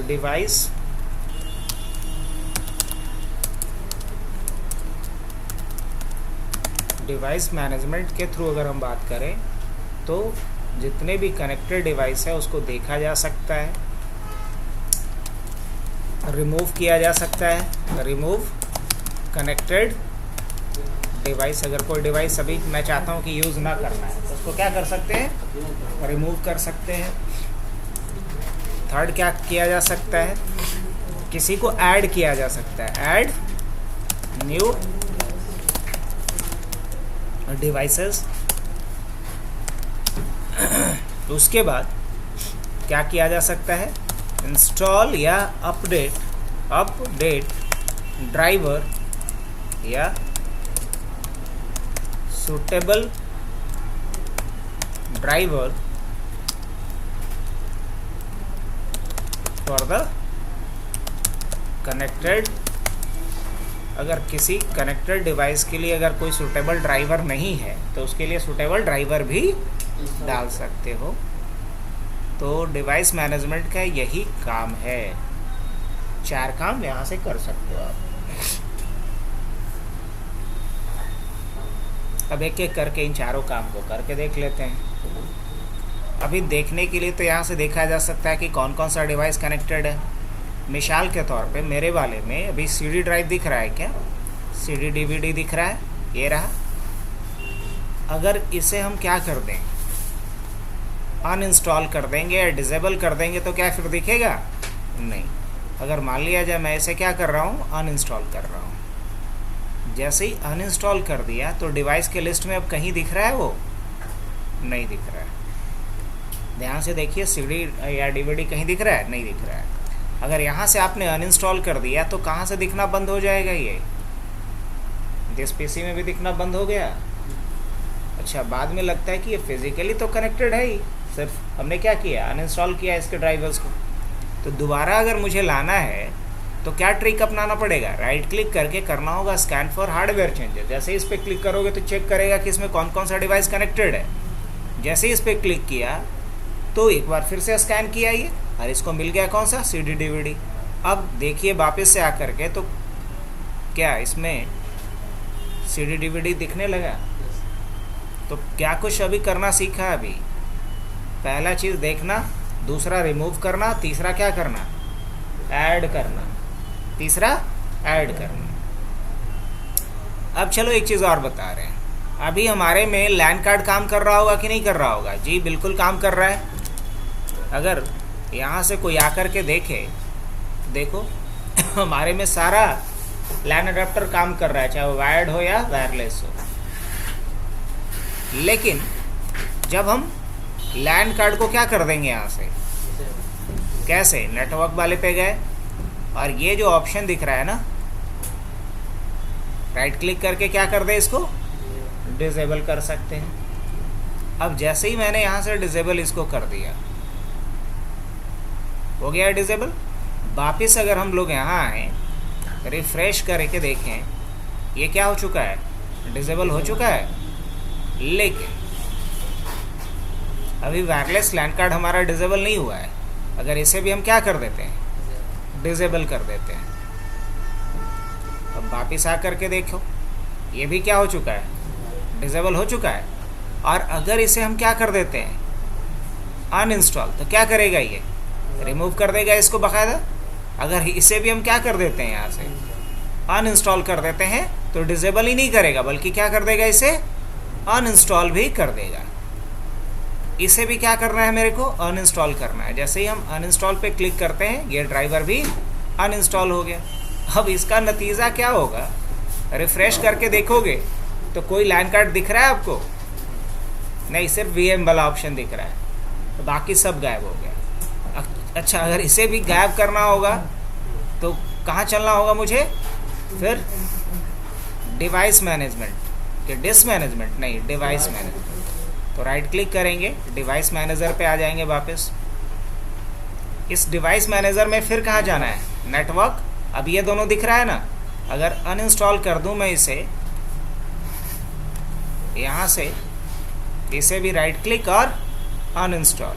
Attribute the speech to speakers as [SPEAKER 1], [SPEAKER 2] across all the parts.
[SPEAKER 1] Device management के through अगर हम बात करें तो जितने भी कनेक्टेड डिवाइस है उसको देखा जा सकता है, रिमूव किया जा सकता है। रिमूव कनेक्टेड डिवाइस, अगर कोई डिवाइस अभी मैं चाहता हूँ कि यूज़ ना करना है तो उसको क्या कर सकते हैं, रिमूव कर सकते हैं। थर्ड क्या किया जा सकता है, किसी को ऐड किया जा सकता है, ऐड न्यू डिवाइसेस। उसके बाद क्या किया जा सकता है, इंस्टॉल या अपडेट ड्राइवर या suitable driver for the connected. अगर किसी कनेक्टेड डिवाइस के लिए अगर कोई सूटेबल ड्राइवर नहीं है तो उसके लिए सूटेबल ड्राइवर भी डाल सकते हो। तो डिवाइस मैनेजमेंट का यही काम है। 4 काम यहाँ से कर सकते हो आप। अब एक एक करके इन चारों काम को करके देख लेते हैं। अभी देखने के लिए तो यहाँ से देखा जा सकता है कि कौन कौन सा डिवाइस कनेक्टेड है। मिसाल के तौर पे मेरे वाले में अभी सीडी ड्राइव दिख रहा है, क्या सीडी डीवीडी दिख रहा है, ये रहा। अगर इसे हम क्या कर दें, अनइंस्टॉल कर देंगे या डिसेबल कर देंगे तो क्या फिर दिखेगा, नहीं। अगर मान लिया जाए मैं इसे क्या कर रहा हूँ, अनइंस्टॉल कर रहा हूँ, जैसे ही अनइंस्टॉल कर दिया तो डिवाइस के लिस्ट में अब कहीं दिख रहा है, वो नहीं दिख रहा है। ध्यान से देखिए, सीडी या डीवीडी कहीं दिख रहा है, नहीं दिख रहा है। अगर यहाँ से आपने अनइंस्टॉल कर दिया तो कहाँ से दिखना बंद हो जाएगा, ये जिस पीसी में भी दिखना बंद हो गया। अच्छा, बाद में लगता है कि ये फिजिकली तो कनेक्टेड है ही, सिर्फ हमने क्या किया, अनइंस्टॉल किया इसके ड्राइवर्स को। तो दोबारा अगर मुझे लाना है तो क्या ट्रिक अपनाना पड़ेगा, राइट क्लिक करके करना होगा स्कैन फॉर हार्डवेयर चेंजेस। जैसे ही इस पर क्लिक करोगे तो चेक करेगा कि इसमें कौन कौन सा डिवाइस कनेक्टेड है। जैसे ही इस पर क्लिक किया तो एक बार फिर से स्कैन किया ये, और इसको मिल गया कौन सा, सीडी डीवीडी। अब देखिए वापस से आकर के तो क्या इसमें सीडी डीवीडी दिखने लगा। तो क्या कुछ अभी करना सीखा। अभी पहला चीज़ देखना, दूसरा रिमूव करना, तीसरा क्या करना, ऐड करना, तीसरा ऐड करना। अब चलो एक चीज़ और बता रहे हैं, अभी हमारे में लैन कार्ड काम कर रहा होगा कि नहीं कर रहा होगा, जी बिल्कुल काम कर रहा है। अगर यहाँ से कोई आकर के देखे, देखो हमारे में सारा लैन अडेप्टर काम कर रहा है, चाहे वो वायर्ड हो या वायरलेस हो। लेकिन जब हम लैन कार्ड को क्या कर देंगे यहाँ से, कैसे, नेटवर्क वाले पे गए और ये जो ऑप्शन दिख रहा है ना, राइट क्लिक करके क्या कर दे, इसको डिसेबल कर सकते हैं। अब जैसे ही मैंने यहाँ से डिसेबल इसको कर दिया, हो गया डिसेबल। वापिस अगर हम लोग यहाँ आए, रिफ्रेश करके देखें, ये क्या हो चुका है, डिसेबल हो चुका है। लेकिन अभी वायरलेस लैन कार्ड हमारा डिसेबल नहीं हुआ है। अगर इसे भी हम क्या कर देते हैं, डिसेबल कर देते हैं। अब वापिस आ करके देखो, ये भी क्या हो चुका है, डिसेबल हो चुका है। और अगर इसे हम क्या कर देते हैं, अनइंस्टॉल, तो क्या करेगा, ये रिमूव कर देगा इसको बाकायदा। अगर इसे भी हम क्या कर देते हैं, यहाँ से अनइंस्टॉल कर देते हैं, तो डिसेबल ही नहीं करेगा बल्कि क्या कर देगा, इसे अनइंस्टॉल भी कर देगा। इसे भी क्या करना है, मेरे को अनइंस्टॉल करना है। जैसे ही हम अनइंस्टॉल पे क्लिक करते हैं, ये ड्राइवर भी अनइंस्टॉल हो गया। अब इसका नतीजा क्या होगा, रिफ्रेश करके देखोगे तो कोई लैन कार्ड दिख रहा है आपको, नहीं, सिर्फ वीएम वाला ऑप्शन दिख रहा है, तो बाकी सब गायब हो गया। अच्छा, अगर इसे भी गायब करना होगा तो कहाँ चलना होगा मुझे, फिर डिवाइस मैनेजमेंट कि डिस्क मैनेजमेंट, नहीं, डिवाइस मैनेजमेंट। तो राइट क्लिक करेंगे, डिवाइस मैनेजर पे आ जाएंगे वापस। इस डिवाइस मैनेजर में फिर कहाँ जाना है, नेटवर्क। अब ये दोनों दिख रहा है ना, अगर अनइंस्टॉल कर दूं मैं इसे, यहाँ से इसे भी राइट क्लिक और अनइंस्टॉल।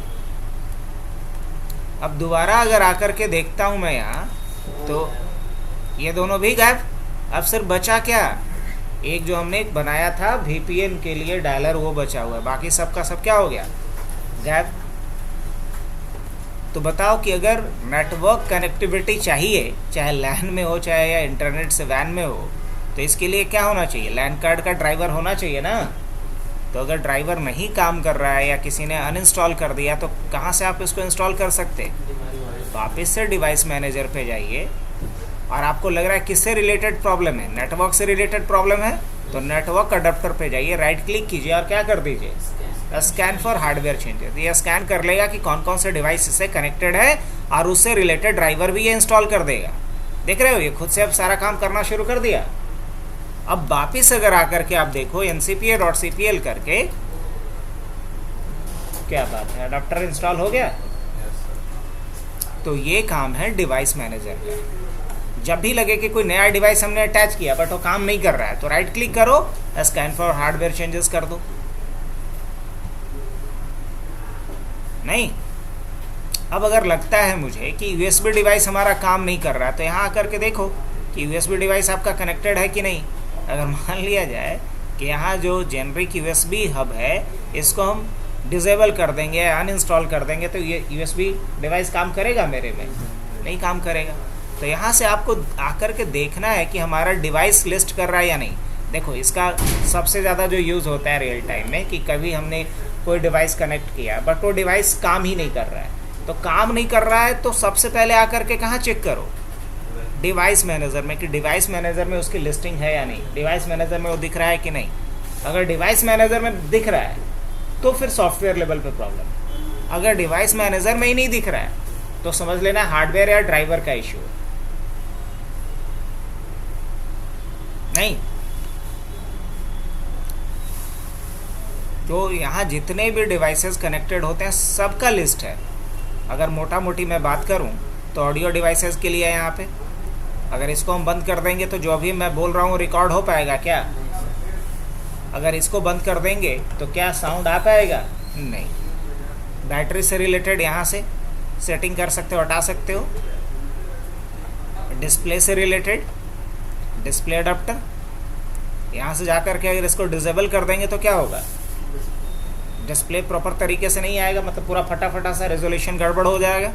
[SPEAKER 1] अब दोबारा अगर आकर के देखता हूँ मैं यहाँ, तो ये दोनों भी गायब। अब सिर्फ बचा क्या, एक जो हमने एक बनाया था VPN के लिए डायलर, वो बचा हुआ है, बाकी सब का सब क्या हो गया, गायब। तो बताओ कि अगर नेटवर्क कनेक्टिविटी चाहिए, चाहे लैन में हो चाहे या इंटरनेट से वैन में हो, तो इसके लिए क्या होना चाहिए, लैन कार्ड का ड्राइवर होना चाहिए ना। तो अगर ड्राइवर नहीं काम कर रहा है या किसी ने अनइंस्टॉल कर दिया, तो कहाँ से आप इसको इंस्टॉल कर सकते, वापस से डिवाइस मैनेजर पे जाइए। और आपको लग रहा है किससे रिलेटेड प्रॉब्लम है, नेटवर्क से रिलेटेड प्रॉब्लम है, तो नेटवर्क अडेप्टर पे जाइए, राइट क्लिक कीजिए और क्या कर दीजिए, स्कैन फॉर हार्डवेयर चेंजेस। ये स्कैन कर लेगा कि कौन कौन से डिवाइस इससे कनेक्टेड है और उससे रिलेटेड ड्राइवर भी ये इंस्टॉल कर देगा। देख रहे हो, ये खुद से अब सारा काम करना शुरू कर दिया। अब वापिस अगर आकर के आप देखो ncpa.cpl करके, क्या बात है, अडाप्टर इंस्टॉल हो गया। तो ये काम है डिवाइस मैनेजर का। जब भी लगे कि कोई नया डिवाइस हमने अटैच किया बट वो काम नहीं कर रहा है, तो राइट क्लिक करो, स्कैन फॉर हार्डवेयर चेंजेस कर दो। नहीं, अब अगर लगता है मुझे कि USB डिवाइस हमारा काम नहीं कर रहा है, तो यहाँ आकर के देखो कि USB डिवाइस आपका कनेक्टेड है कि नहीं। अगर मान लिया जाए कि यहाँ जो जेनरिक USB हब है, इसको हम डिसेबल कर देंगे या अनइंस्टॉल कर देंगे, तो ये USB डिवाइस काम करेगा मेरे में, नहीं काम करेगा। तो यहाँ से आपको आकर के देखना है कि हमारा डिवाइस लिस्ट कर रहा है या नहीं। देखो, इसका सबसे ज़्यादा जो यूज़ होता है रियल टाइम में, कि कभी हमने कोई डिवाइस कनेक्ट किया बट वो डिवाइस काम ही नहीं कर रहा है। तो काम नहीं कर रहा है तो सबसे पहले आकर के कहाँ चेक करो, डिवाइस मैनेजर में, कि डिवाइस मैनेजर में उसकी लिस्टिंग है या नहीं, डिवाइस मैनेजर में वो दिख रहा है कि नहीं। अगर डिवाइस मैनेजर में दिख रहा है तो फिर सॉफ्टवेयर लेवल पे प्रॉब्लम। अगर डिवाइस मैनेजर में ही नहीं दिख रहा है तो समझ लेना हार्डवेयर या ड्राइवर का इशू है। नहीं, तो यहाँ जितने भी डिवाइसेस कनेक्टेड होते हैं सबका लिस्ट है। अगर मोटा मोटी मैं बात करूँ तो ऑडियो डिवाइसेस के लिए है यहाँ पे। अगर इसको हम बंद कर देंगे तो जो अभी मैं बोल रहा हूँ रिकॉर्ड हो पाएगा क्या? अगर इसको बंद कर देंगे तो क्या साउंड आ पाएगा? नहीं। बैटरी से रिलेटेड यहाँ से सेटिंग कर सकते हो, हटा सकते हो। डिस्प्ले से रिलेटेड डिस्प्ले अडाप्टर, यहाँ से जाकर के अगर इसको डिसेबल कर देंगे तो क्या होगा, डिस्प्ले प्रॉपर तरीके से नहीं आएगा, मतलब पूरा फटाफटा सा रेजोल्यूशन गड़बड़ हो जाएगा।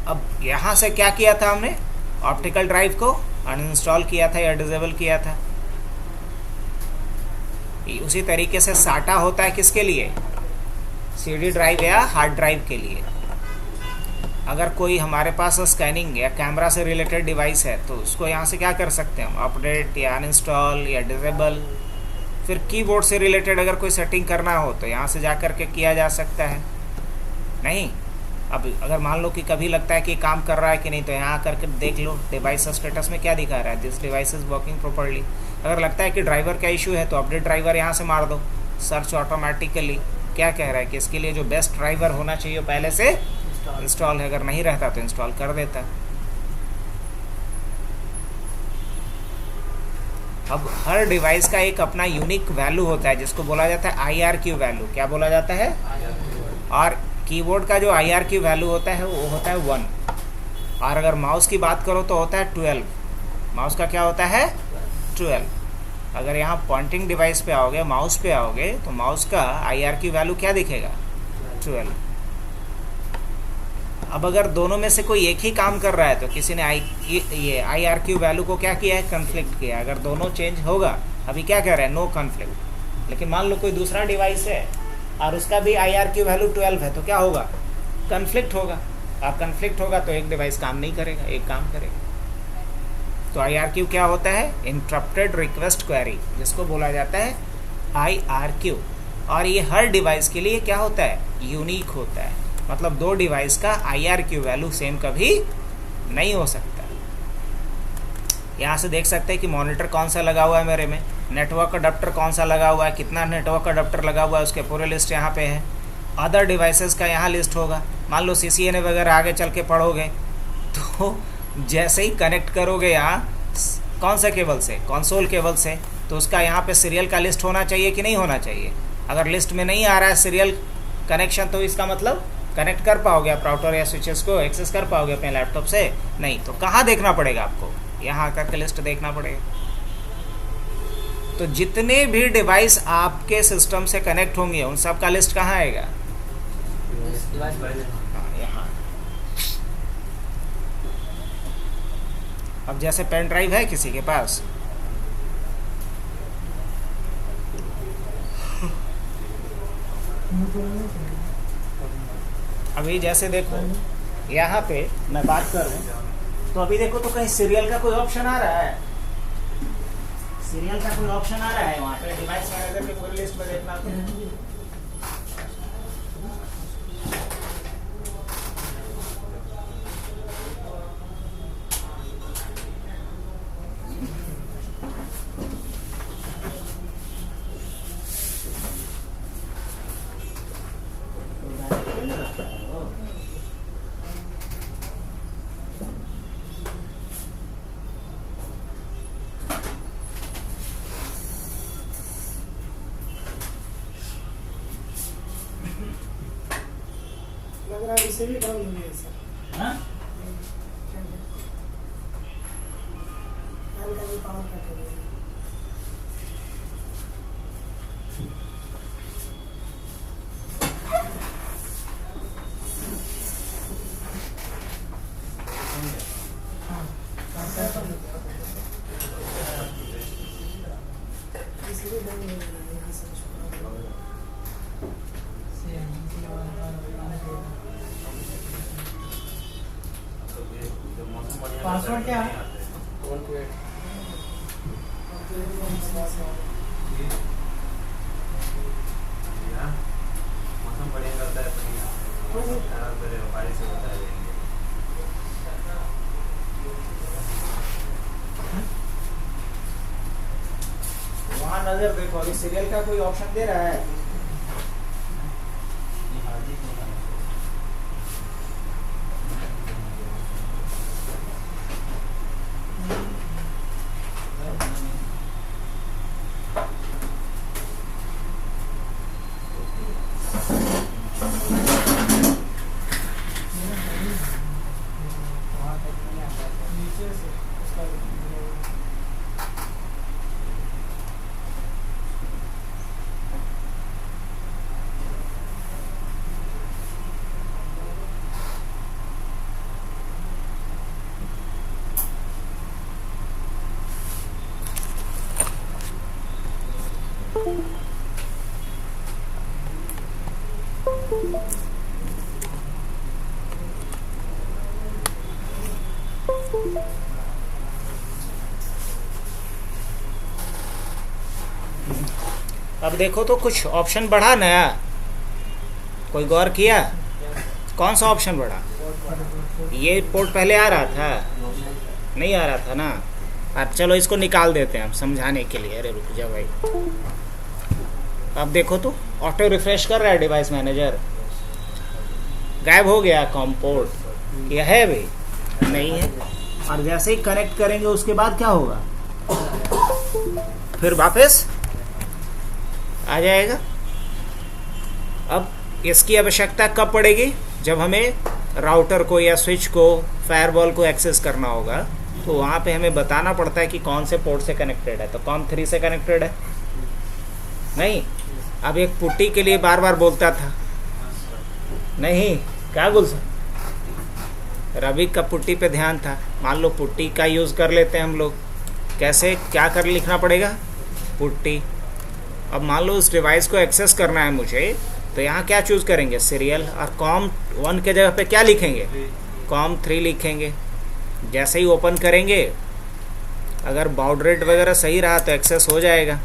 [SPEAKER 1] अब यहाँ से क्या किया था हमने, ऑप्टिकल ड्राइव को अनइंस्टॉल किया था या डिसेबल किया था। उसी तरीके से साटा होता है किसके लिए, CD ड्राइव या हार्ड ड्राइव के लिए। अगर कोई हमारे पास स्कैनिंग या कैमरा से रिलेटेड डिवाइस है तो उसको यहाँ से क्या कर सकते हैं हम, अपडेट या अनइंस्टॉल या डिसेबल। फिर कीबोर्ड से रिलेटेड अगर कोई सेटिंग करना हो तो यहाँ से जा कर के किया जा सकता है। नहीं, अब अगर मान लो कि कभी लगता है कि काम कर रहा है कि नहीं, तो यहाँ करके देख लो डिवाइस स्टेटस में क्या दिखा रहा है, this device is working properly. अगर लगता है कि ड्राइवर का इशू है तो अपडेट ड्राइवर यहाँ से मार दो, सर्च ऑटोमेटिकली क्या कह रहा है कि इसके लिए जो बेस्ट ड्राइवर होना चाहिए पहले से इंस्टॉल है, अगर नहीं रहता तो इंस्टॉल कर देता। अब हर डिवाइस का एक अपना यूनिक वैल्यू होता है जिसको बोला जाता है IRQ वैल्यू। क्या बोला जाता है? और कीबोर्ड का जो IRQ वैल्यू होता है वो होता है 1। और अगर माउस की बात करो तो होता है 12। माउस का क्या होता है? 12। अगर यहाँ पॉइंटिंग डिवाइस पे आओगे, माउस पे आओगे, तो माउस का IRQ वैल्यू क्या दिखेगा? 12। अब अगर दोनों में से कोई एक ही काम कर रहा है तो किसी ने ये IRQ वैल्यू को क्या किया है, कन्फ्लिक्ट किया। अगर दोनों चेंज होगा, अभी क्या कह रहे हैं, नो कन्फ्लिक्ट। लेकिन मान लो कोई दूसरा डिवाइस है और उसका भी IRQ वैल्यू 12 है, तो क्या होगा, कन्फ्लिक्ट होगा। और कन्फ्लिक्ट होगा तो एक डिवाइस काम नहीं करेगा, एक काम करेगा। तो IRQ क्या होता है? इंटरप्टेड रिक्वेस्ट क्वेरी, जिसको बोला जाता है IRQ। और ये हर डिवाइस के लिए क्या होता है, यूनिक होता है। मतलब दो डिवाइस का IRQ वैल्यू सेम कभी नहीं हो सकता। यहाँ से देख सकते हैं कि मॉनिटर कौन सा लगा हुआ है मेरे में, नेटवर्क अडाप्टर कौन सा लगा हुआ है, कितना नेटवर्क अडाप्टर लगा हुआ है, उसके पूरे लिस्ट यहाँ पे है। अदर डिवाइसेस का यहाँ लिस्ट होगा। मान लो CCNA वगैरह आगे चल के पढ़ोगे तो जैसे ही कनेक्ट करोगे यहाँ कौन सा केबल से, कंसोल केबल से, तो उसका यहाँ पे सीरियल का लिस्ट होना चाहिए कि नहीं होना चाहिए। अगर लिस्ट में नहीं आ रहा है सीरियल कनेक्शन तो इसका मतलब कनेक्ट कर पाओगे आप राउटर या स्विचेस को एक्सेस कर पाओगे अपने लैपटॉप से? नहीं। तो कहाँ देखना पड़ेगा आपको? यहाँ आकर के लिस्ट देखना पड़ेगा। तो जितने भी डिवाइस आपके सिस्टम से कनेक्ट होंगे उन सब का लिस्ट कहाँ आएगा? यहाँ। अब जैसे पेन ड्राइव है किसी के पास, अभी जैसे देखो यहाँ पे मैं बात कर रहा हूँ तो अभी देखो तो कहीं सीरियल का कोई ऑप्शन आ रहा है? सीरियल का कोई ऑप्शन आ रहा है वहाँ पे? डिवाइस मैनेजर के पूरी लिस्ट में देखना तो
[SPEAKER 2] इसे भी डाउन हो गया सर।
[SPEAKER 1] हाँ?
[SPEAKER 2] फैन का भी पावर कट हो गया। इसे भी डाउन हो गया यहाँ से। पासवर्ड क्या है?
[SPEAKER 3] मौसम बढ़िया करता है बारिश से बता देंगे।
[SPEAKER 1] वहाँ नजर देखो अभी सीरियल का कोई ऑप्शन दे रहा है? अब देखो तो कुछ ऑप्शन बढ़ा नया, कोई गौर किया? कौन सा ऑप्शन बढ़ा? ये पोर्ट पहले आ रहा था? नहीं आ रहा था ना। अब चलो इसको निकाल देते हैं हम समझाने के लिए। अरे रुक जा भाई। अब देखो तो ऑटो रिफ्रेश कर रहा है डिवाइस मैनेजर, गायब हो गया कॉम पोर्ट। यह है भाई? नहीं है। और जैसे ही कनेक्ट करेंगे उसके बाद क्या होगा? फिर वापस आ जाएगा। अब इसकी आवश्यकता कब पड़ेगी? जब हमें राउटर को या स्विच को, फायरवॉल को एक्सेस करना होगा, तो वहाँ पे हमें बताना पड़ता है कि कौन से पोर्ट से कनेक्टेड है। तो COM3 से कनेक्टेड है? नहीं। अब एक पुट्टी के लिए बार बार बोलता था नहीं, क्या बोल सकते? रवि का पुट्टी पे ध्यान था। मान लो पुट्टी का यूज़ कर लेते हैं हम लोग। कैसे, क्या कर लिखना पड़ेगा? पुट्टी। अब मान लो उस डिवाइस को एक्सेस करना है मुझे, तो यहाँ क्या चूज़ करेंगे? सीरियल। और COM1 के जगह पे क्या लिखेंगे? COM3 लिखेंगे। जैसे ही ओपन करेंगे, अगर बाउड रेट वगैरह सही रहा तो एक्सेस हो जाएगा।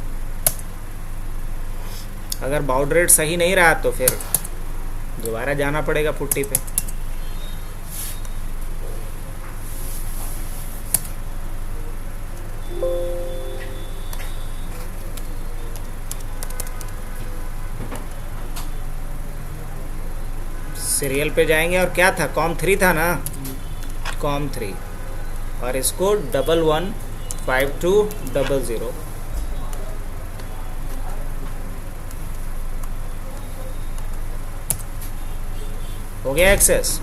[SPEAKER 1] अगर बाउड रेट सही नहीं रहा तो फिर दोबारा जाना पड़ेगा पुट्टी पे। सीरियल पे जाएंगे और क्या था? COM3 था ना, COM3। और इसको 115200। हो गया एक्सेस?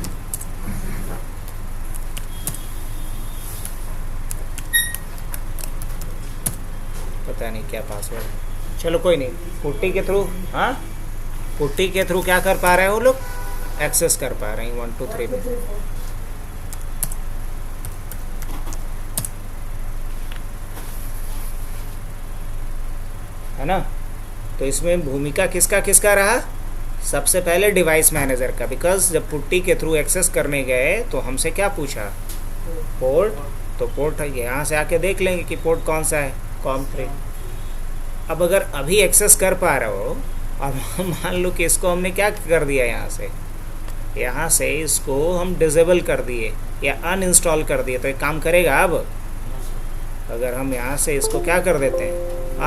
[SPEAKER 1] पता नहीं क्या पासवर्ड, चलो कोई नहीं, पुट्टी के थ्रू, हाँ पुट्टी के थ्रू क्या कर पा रहे हैं वो लोग? एक्सेस कर पा रहे हैं 1 2 3 में। है ना? तो इसमें भूमिका किसका किसका रहा? सबसे पहले डिवाइस मैनेजर का, बिकॉज जब पुट्टी के थ्रू एक्सेस करने गए तो हमसे क्या पूछा? पोर्ट। तो पोर्ट यहाँ से आके देख लेंगे कि पोर्ट कौन सा है, COM3। अब अगर अभी एक्सेस कर पा रहे हो, अब मान लो कि इसको हमने क्या कर दिया, यहाँ से इसको हम डिसेबल कर दिए या अनइंस्टॉल कर दिए, तो एक काम करेगा। अब अगर हम यहाँ से इसको क्या कर देते हैं,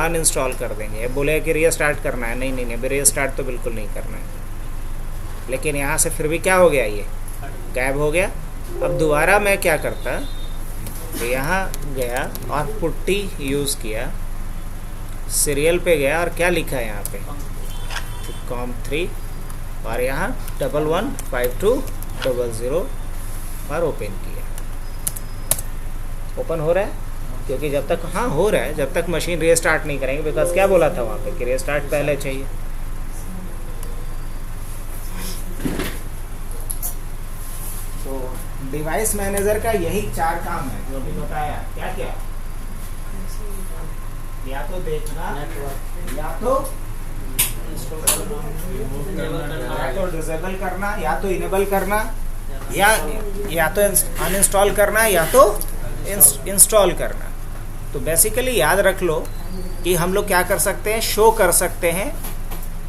[SPEAKER 1] अनइंस्टॉल कर देंगे, बोले कि रीस्टार्ट करना है, नहीं नहीं नहीं, रीस्टार्ट तो बिल्कुल नहीं करना है। लेकिन यहाँ से फिर भी क्या हो गया, ये गायब हो गया। अब दोबारा मैं क्या करता, तो यहाँ गया और पुट्टी यूज़ किया, सीरियल पे गया और क्या लिखा है यहाँ पे, तो COM3, और यहाँ 115200 और ओपन किया। ओपन हो रहा है, क्योंकि जब तक, हाँ हो रहा है, जब तक मशीन रीस्टार्ट नहीं करेंगे, बिकॉज क्या बोला था वहाँ पे कि रीस्टार्ट पहले चाहिए। तो डिवाइस मैनेजर का यही 4 काम है जो भी बताया। क्या क्या? या तो देखना, या तो डिसेबल करना, या तो इनेबल करना, या तो अनइंस्टॉल करना, या तो इंस्टॉल करना। तो बेसिकली याद रख लो कि हम लोग क्या कर सकते हैं, शो कर सकते हैं,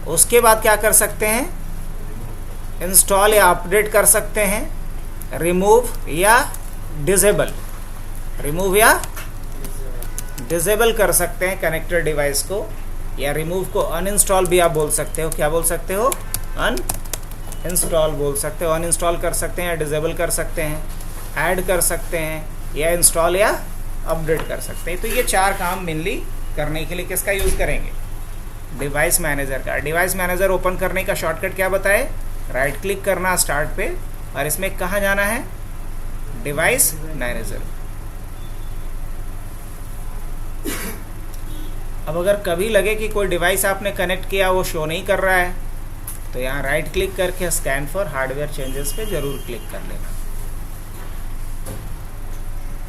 [SPEAKER 1] उसके बाद क्या कर सकते हैं, इंस्टॉल या अपडेट कर सकते हैं, रिमूव या डिसेबल, रिमूव या डिसेबल कर सकते हैं कनेक्टेड डिवाइस को, या रिमूव को अनइंस्टॉल भी आप बोल सकते हो। क्या बोल सकते हो? अनइंस्टॉल बोल सकते हो, अनइंस्टॉल कर सकते हैं या डिसेबल कर सकते हैं, ऐड कर सकते हैं, या इंस्टॉल या अपडेट कर सकते हैं। तो ये 4 काम मेनली करने के लिए किसका यूज़ करेंगे? डिवाइस मैनेजर का। डिवाइस मैनेजर ओपन करने का शॉर्टकट क्या बताए? राइट क्लिक करना स्टार्ट पे, और इसमें कहाँ जाना है? Device manager. अब अगर कभी लगे कि कोई डिवाइस आपने कनेक्ट किया वो शो नहीं कर रहा है, तो यहाँ राइट क्लिक करके स्कैन फॉर हार्डवेयर चेंजेस पे जरूर क्लिक कर लेना।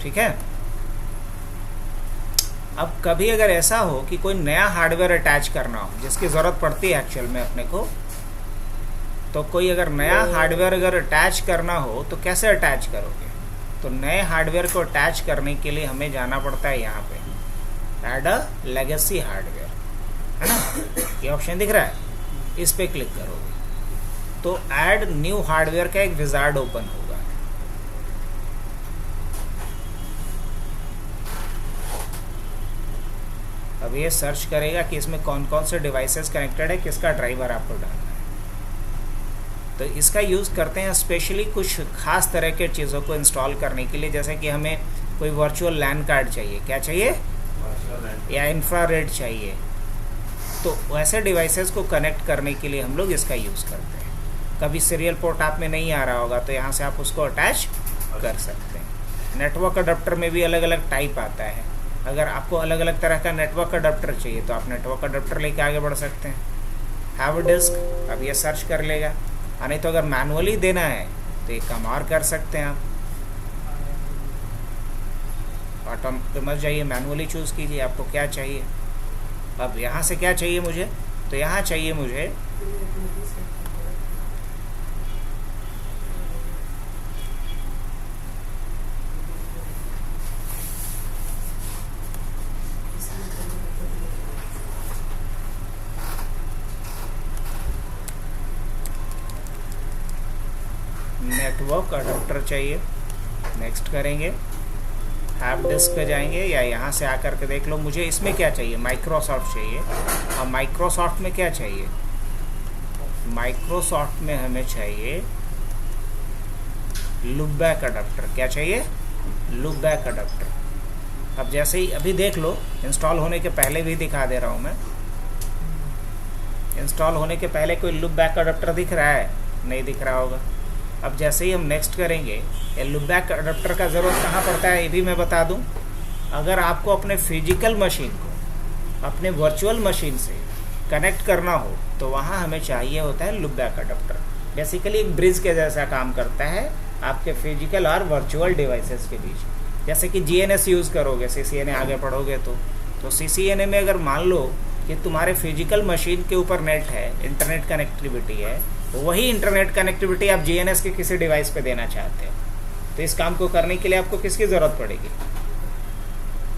[SPEAKER 1] ठीक है? अब कभी अगर ऐसा हो कि कोई नया हार्डवेयर अटैच करना हो, जिसकी ज़रूरत पड़ती है एक्चुअल में अपने को, तो कोई अगर नया हार्डवेयर अगर अटैच करना हो तो कैसे अटैच करोगे? तो नए हार्डवेयर को अटैच करने के लिए हमें जाना पड़ता है यहाँ पे ऐड अ लेगेसी हार्डवेयर, है ना? ये ऑप्शन दिख रहा है, इस पे क्लिक करोगे तो ऐड न्यू हार्डवेयर का एक विजार्ड ओपन होगा। अब ये सर्च करेगा कि इसमें कौन कौन से डिवाइसेस कनेक्टेड है, किसका ड्राइवर आपको डालना है। तो इसका यूज़ करते हैं स्पेशली कुछ खास तरह के चीज़ों को इंस्टॉल करने के लिए, जैसे कि हमें कोई वर्चुअल लैन कार्ड चाहिए, क्या चाहिए, या इंफ्रारेड चाहिए, तो वैसे डिवाइसेस को कनेक्ट करने के लिए हम लोग इसका यूज़ करते हैं। कभी सीरियल पोर्ट आप में नहीं आ रहा होगा तो यहाँ से आप उसको अटैच कर सकते हैं। नेटवर्क अडप्टर में भी अलग अलग टाइप आता है, अगर आपको अलग अलग तरह का नेटवर्क अडप्टर चाहिए तो आप नेटवर्क अडप्टर लेके आगे बढ़ सकते हैं। हैव डिस्क, अब ये सर्च कर लेगा, नहीं तो अगर मैनुअली देना है तो एक काम और कर सकते हैं, आप ऑटोम पे मत जाइए, मैनुअली चूज़ कीजिए आपको क्या चाहिए। अब यहाँ से क्या चाहिए मुझे, तो यहाँ चाहिए मुझे नेटवर्क अडप्टर चाहिए। नेक्स्ट करेंगे, हैव डिस्क पे जाएंगे, या यहाँ से आकर के देख लो मुझे इसमें क्या चाहिए, माइक्रोसॉफ्ट चाहिए। और माइक्रोसॉफ्ट में क्या चाहिए, माइक्रोसॉफ्ट में हमें चाहिए लूपबैक अडप्टर। क्या चाहिए, लूपबैक अडप्टर। अब जैसे ही अभी देख लो, इंस्टॉल होने के पहले भी दिखा दे रहा हूँ मैं, इंस्टॉल होने के पहले कोई लूपबैक अडप्टर दिख रहा है, नहीं दिख रहा होगा, अब जैसे ही हम नेक्स्ट करेंगे, ये लूप बैक अडाप्टर का ज़रूरत कहाँ पड़ता है ये भी मैं बता दूँ। अगर आपको अपने फिजिकल मशीन को अपने वर्चुअल मशीन से कनेक्ट करना हो तो वहाँ हमें चाहिए होता है लूप बैक अडाप्टर। बेसिकली एक ब्रिज के जैसा काम करता है आपके फिजिकल और वर्चुअल डिवाइसेस के बीच। जैसे कि GNS यूज़ करोगे, CCNA आगे पढ़ोगे तो CCNA में अगर मान लो कि तुम्हारे फिजिकल मशीन के ऊपर नेट है, इंटरनेट कनेक्टिविटी है, वही इंटरनेट कनेक्टिविटी आप GNS के किसी डिवाइस पे देना चाहते हो, तो इस काम को करने के लिए आपको किसकी ज़रूरत पड़ेगी?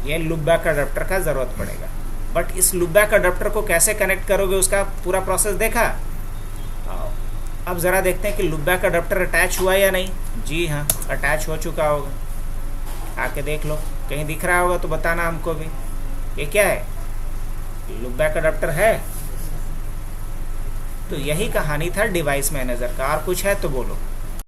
[SPEAKER 1] ये लूप बैक अडाप्टर का ज़रूरत पड़ेगा। बट इस लूप बैक अडाप्टर को कैसे कनेक्ट करोगे उसका पूरा प्रोसेस देखा? आओ अब ज़रा देखते हैं कि लूप बैक अडाप्टर अटैच हुआ या नहीं। जी हाँ, अटैच हो चुका होगा, आके देख लो, कहीं दिख रहा होगा तो बताना हमको भी। ये क्या है? लूप बैक अडाप्टर है। तो यही कहानी था डिवाइस मैनेजर का। और कुछ है तो बोलो।